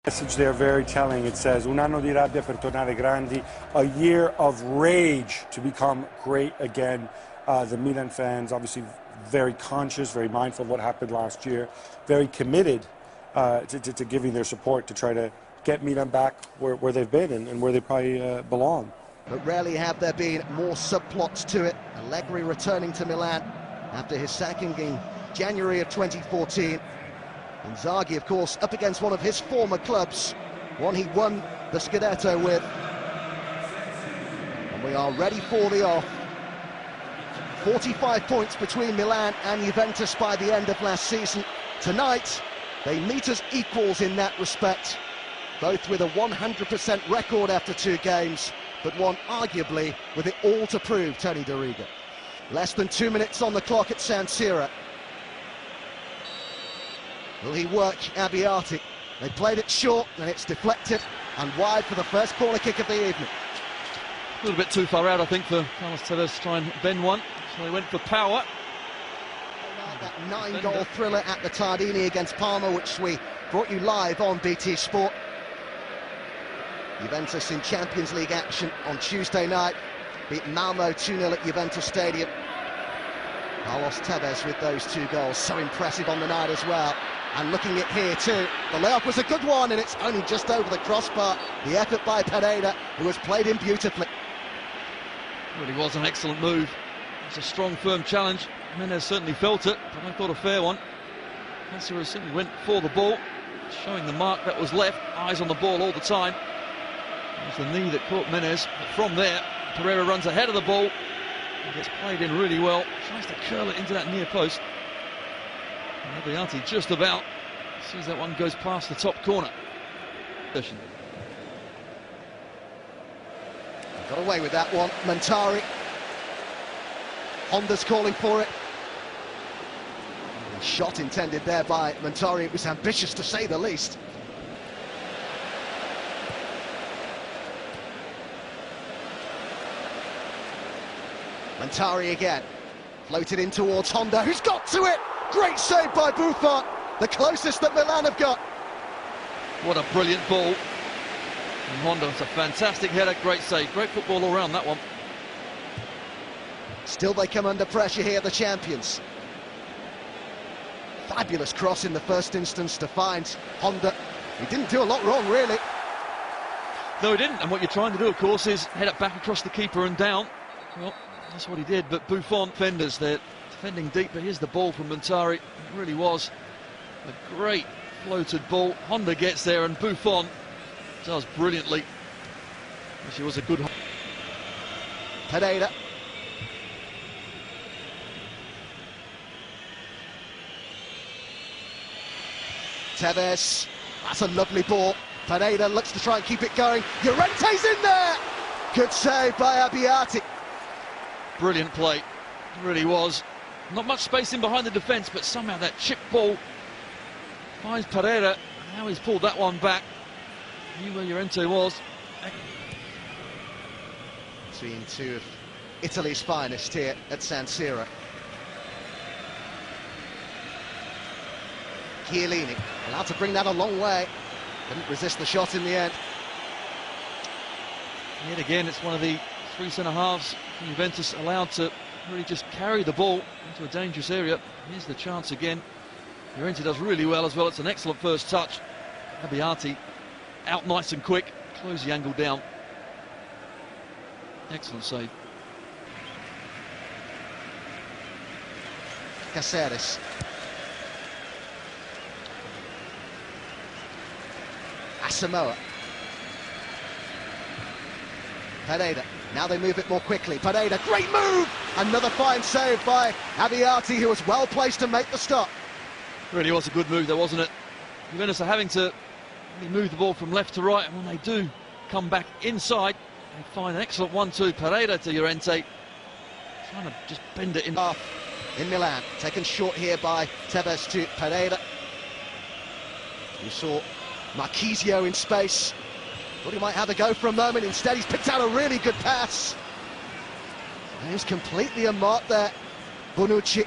Message there very telling. It says, un anno di rabbia per tornare grandi, a year of rage to become great again. The Milan fans obviously very conscious, very mindful of what happened last year, very committed to giving their support to try to get Milan back where they've been and where they probably belong. But rarely have there been more subplots to it. Allegri returning to Milan after his sacking in January of 2014. Inzaghi, of course, up against one of his former clubs, one he won the Scudetto with. And we are ready for the off. 45 points between Milan and Juventus by the end of last season. Tonight, they meet as equals in that respect, both with a 100% record after 2 games, but one arguably with it all to prove, Tony De Riga. Less than 2 minutes on the clock at San Siro. Will he work Abbiati? They played it short and it's deflected and wide for the first corner kick of the evening. A little bit too far out, I think, for Carlos Tevez to try and bend one, so they went for power. That 9-goal thriller at the Tardini against Parma, which we brought you live on BT Sport. Juventus in Champions League action on Tuesday night, beat Malmo 2-0 at Juventus Stadium. Carlos Tevez with those 2 goals, so impressive on the night as well. And looking at here too, the layup was a good one and it's only just over the crossbar. The effort by Pereira, who has played in beautifully. Really was an excellent move. It's a strong, firm challenge. Menez certainly felt it, but I thought a fair one. Cassero simply went for the ball, showing the mark that was left, eyes on the ball all the time. There's the knee that caught Menez, but from there, Pereira runs ahead of the ball. He gets played in really well, tries to curl it into that near post. Abbiati just about sees that one goes past the top corner. Got away with that one, Montari. Honda's calling for it. Shot intended there by Montari. It was ambitious to say the least. Montari again, floated in towards Honda, who's got to it! Great save by Buffon, the closest that Milan have got. What a brilliant ball. And Honda, it's a fantastic header, great save, great football all around that one. Still they come under pressure here, the champions. Fabulous cross in the first instance to find Honda. He didn't do a lot wrong, really. No, he didn't, and what you're trying to do, of course, is head it back across the keeper and down. Well, that's what he did, but Buffon defenders, they're defending deep, but here's the ball from Montari. It really was a great floated ball. Honda gets there and Buffon does brilliantly. She was a good... Pereira. Tevez, that's a lovely ball. Pereira looks to try and keep it going. Llorente's in there! Good save by Abbiati. Brilliant play, it really was. Not much space in behind the defence, but somehow that chip ball finds Pereira. Now he's pulled that one back. Knew where Llorente was. Between 2 of Italy's finest here at San Siro. Chiellini, allowed to bring that a long way. Couldn't resist the shot in the end. Yet again, it's one of the 3 centre-halves from Juventus allowed to really just carry the ball into a dangerous area. Here's the chance again. Llorente does really well as well. It's an excellent first touch. Abbiati out nice and quick, close the angle down. Excellent save. Caceres. Asamoah. Pereira, now they move it more quickly. Pereira, great move! Another fine save by Abbiati, who was well placed to make the stop. Really was a good move there, wasn't it? Juventus are having to really move the ball from left to right, and when they do come back inside, they find an excellent 1-2. Pereira to Llorente, trying to just bend it in. In Milan, taken short here by Tevez to Pereira. You saw Marchisio in space. Thought he might have a go for a moment. Instead, he's picked out a really good pass. And he was completely unmarked there. Bonucci.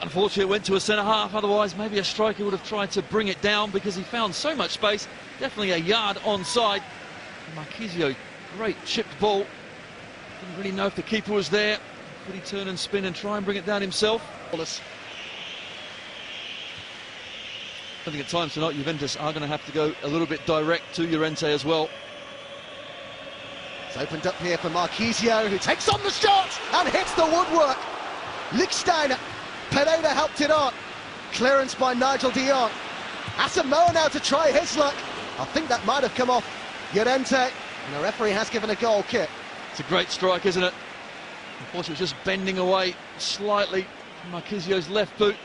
Unfortunately, it went to a centre-half. Otherwise, maybe a striker would have tried to bring it down because he found so much space. Definitely a yard onside. Marchisio, great chipped ball. Didn't really know if the keeper was there. Could he turn and spin and try and bring it down himself? I think at times tonight Juventus are going to have to go a little bit direct to Llorente as well. It's opened up here for Marchisio, who takes on the shot and hits the woodwork. Lichtsteiner, Pereira helped it on. Clearance by Nigel de Jong. Asamoah now to try his luck. I think that might have come off Llorente, and the referee has given a goal kick. It's a great strike, isn't it? Unfortunately, it was just bending away slightly from Marchisio's left boot.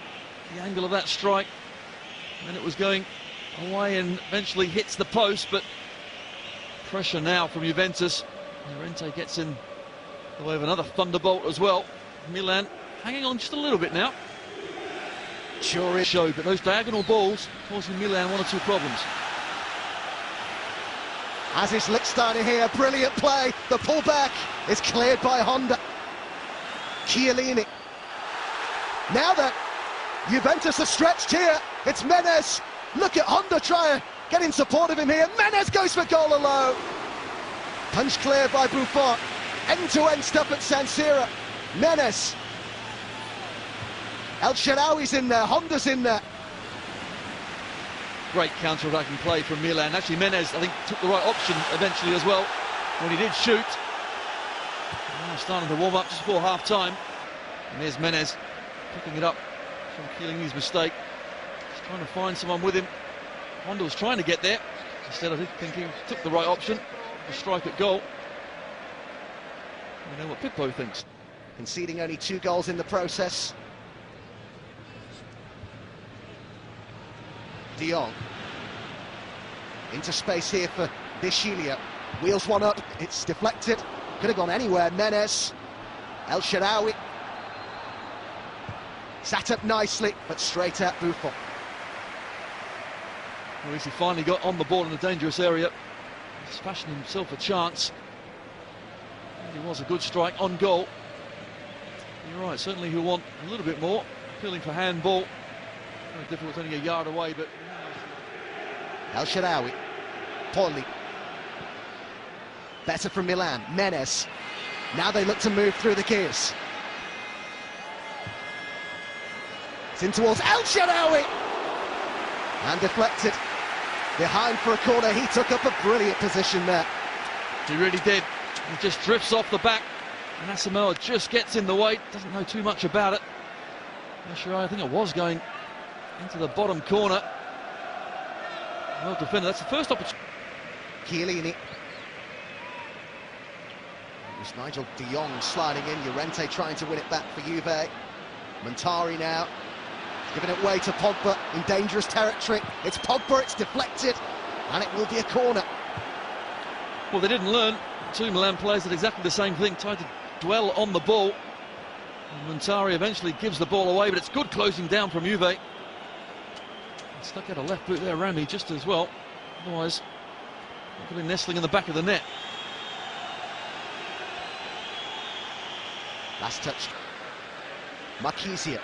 The angle of that strike. And it was going away and eventually hits the post, but pressure now from Juventus. Llorente gets in the way of another thunderbolt as well. Milan hanging on just a little bit now. Sure show, but those diagonal balls causing Milan one or two problems. As is Lichtsteiner here, brilliant play. The pullback is cleared by Honda. Chiellini. Now that Juventus are stretched here, it's Menez. Look at Honda try and get in support of him here. Menez goes for goal alone. Punch clear by Buffon. End-to-end stuff at San Siro. Menez. El Shaarawy's in there, Honda's in there. Great counter-attacking play from Milan. Actually, Menez, I think, took the right option eventually as well when he did shoot. Now starting to warm up just before half-time. And there's Menez picking it up from Chiellini's mistake. Just trying to find someone with him. Honda was trying to get there. Instead, I think he took the right option. The strike at goal. We know what Pippo thinks. Conceding only 2 goals in the process. De Jong. Into space here for Bisciglia. Wheels one up, it's deflected. Could have gone anywhere. Menez. El Shaarawy. Sat up nicely, but straight at Buffon. Well, he finally got on the ball in a dangerous area. He's fashioning himself a chance. And it was a good strike on goal. You're right, certainly he'll want a little bit more. Appealing for handball. Very difficult, it's only a yard away, but... El Shaarawy. Poli. Better from Milan. Menez. Now they look to move through the gears. It's in towards El Shaarawy. And deflected. Behind for a corner. He took up a brilliant position there. He really did. He just drifts off the back. And Asamoah just gets in the way. Doesn't know too much about it. El Shaarawy, I think it was going into the bottom corner. Well defended. That's the first opportunity. Chiellini. It was Nigel de Jong sliding in. Llorente trying to win it back for Juve. Montari now giving it away to Pogba in dangerous territory. It's Pogba, it's deflected, and it will be a corner. Well, they didn't learn. 2 Milan players did exactly the same thing, tried to dwell on the ball. And Montari eventually gives the ball away, but it's good closing down from Juve. Stuck out a left boot there, Rami, just as well. Otherwise, it could be nestling in the back of the net. Last touch. Marchisio.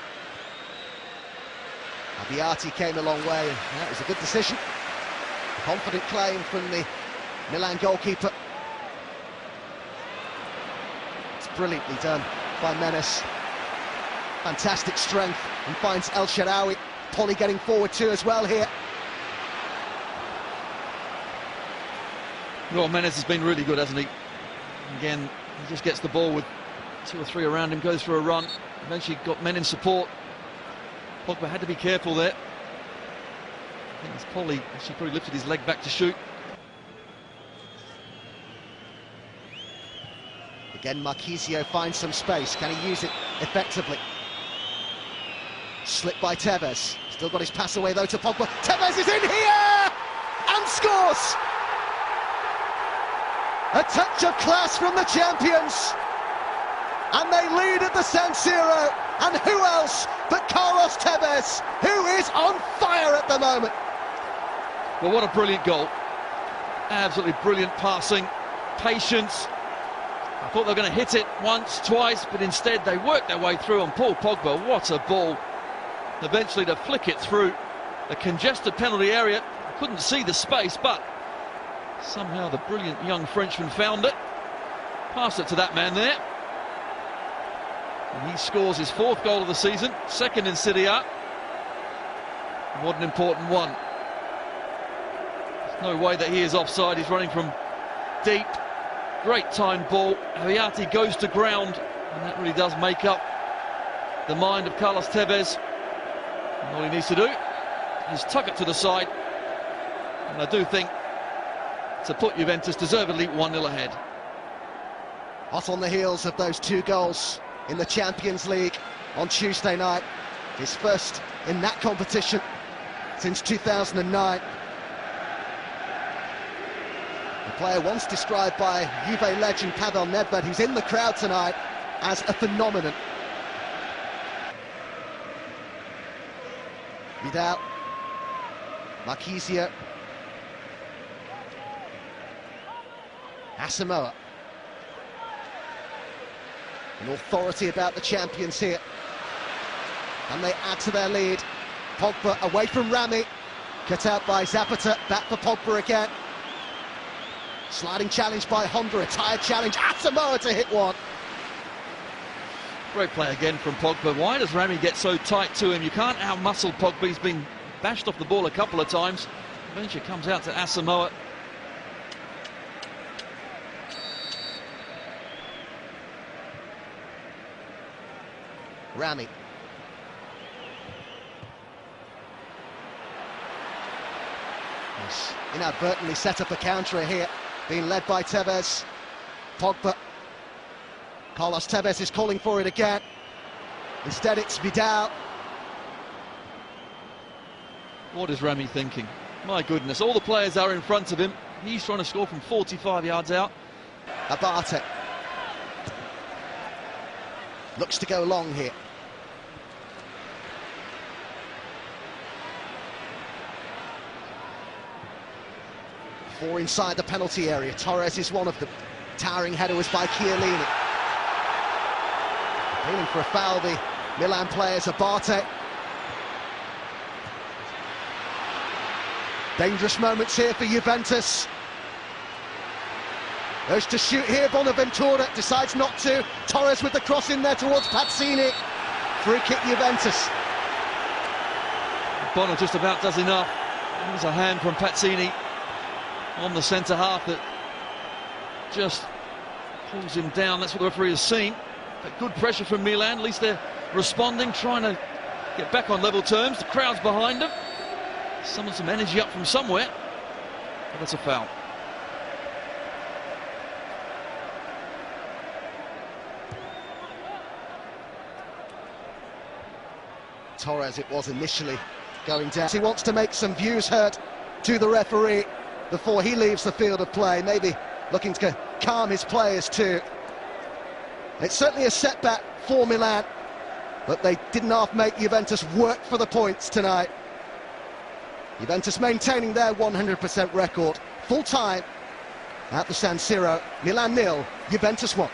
Abbiati came a long way, and that was a good decision. Confident claim from the Milan goalkeeper. It's brilliantly done by Menez. Fantastic strength, and finds El Shaarawy. Poli getting forward too as well here. Well, Menez has been really good, hasn't he? Again, he just gets the ball with 2 or 3 around him, goes for a run. Eventually got men in support. Pogba had to be careful there. I think it's Poli actually probably lifted his leg back to shoot. Again, Marchisio finds some space. Can he use it effectively? Slipped by Tevez. Still got his pass away though to Pogba. Tevez is in here and scores! A touch of class from the champions. And they lead at the San Siro. And who else but Carlos Tevez, who is on fire at the moment. Well, what a brilliant goal. Absolutely brilliant passing, patience. I thought they were going to hit it once, twice, but instead they worked their way through on Paul Pogba. What a ball. eventually to flick it through a congested penalty area. Couldn't see the space, but somehow the brilliant young Frenchman found it. Passed it to that man there. And he scores his 4th goal of the season, 2nd in Serie A. What an important one. There's no way that he is offside. He's running from deep. Great timed ball. Habiati goes to ground, and that really does make up the mind of Carlos Tevez. And all he needs to do is tuck it to the side. And I do think to put Juventus deservedly 1-0 ahead. Hot on the heels of those 2 goals in the Champions League on Tuesday night. His first in that competition since 2009. The player once described by Juve legend Pavel Nedved, who's in the crowd tonight, as a phenomenon. Vidal, Marchisio, Asamoah. An authority about the champions here. And they add to their lead. Pogba away from Rami. Cut out by Zapata. Back for Pogba again. Sliding challenge by Honda. A tired challenge. Asamoah to hit one. Great play again from Pogba. Why does Rami get so tight to him? You can't out-muscle Pogba. He's been bashed off the ball a couple of times. Eventually comes out to Asamoah. Rami. He's inadvertently set up a counter here, being led by Tevez. Pogba. Carlos Tevez is calling for it again. Instead it's Vidal. What is Rami thinking? My goodness, all the players are in front of him. He's trying to score from 45 yards out. Abate. Looks to go long here. Four inside the penalty area. Torres is one of them. Towering header was by Chiellini. Appealing for a foul, the Milan players. Abate. Dangerous moments here for Juventus. Goes to shoot here, Bonaventura decides not to. Torres with the cross in there towards Pazzini. Free kick Juventus. Bono just about does enough. There's a hand from Pazzini on the centre half that just pulls him down. That's what the referee has seen. But good pressure from Milan. At least they're responding, trying to get back on level terms. The crowd's behind them. Summon some energy up from somewhere. But that's a foul. Torres it was initially going down. He wants to make some views heard to the referee before he leaves the field of play, maybe looking to calm his players too. It's certainly a setback for Milan, but they didn't half make Juventus work for the points tonight. Juventus maintaining their 100% record. Full time at the San Siro. Milan 0, Juventus 1.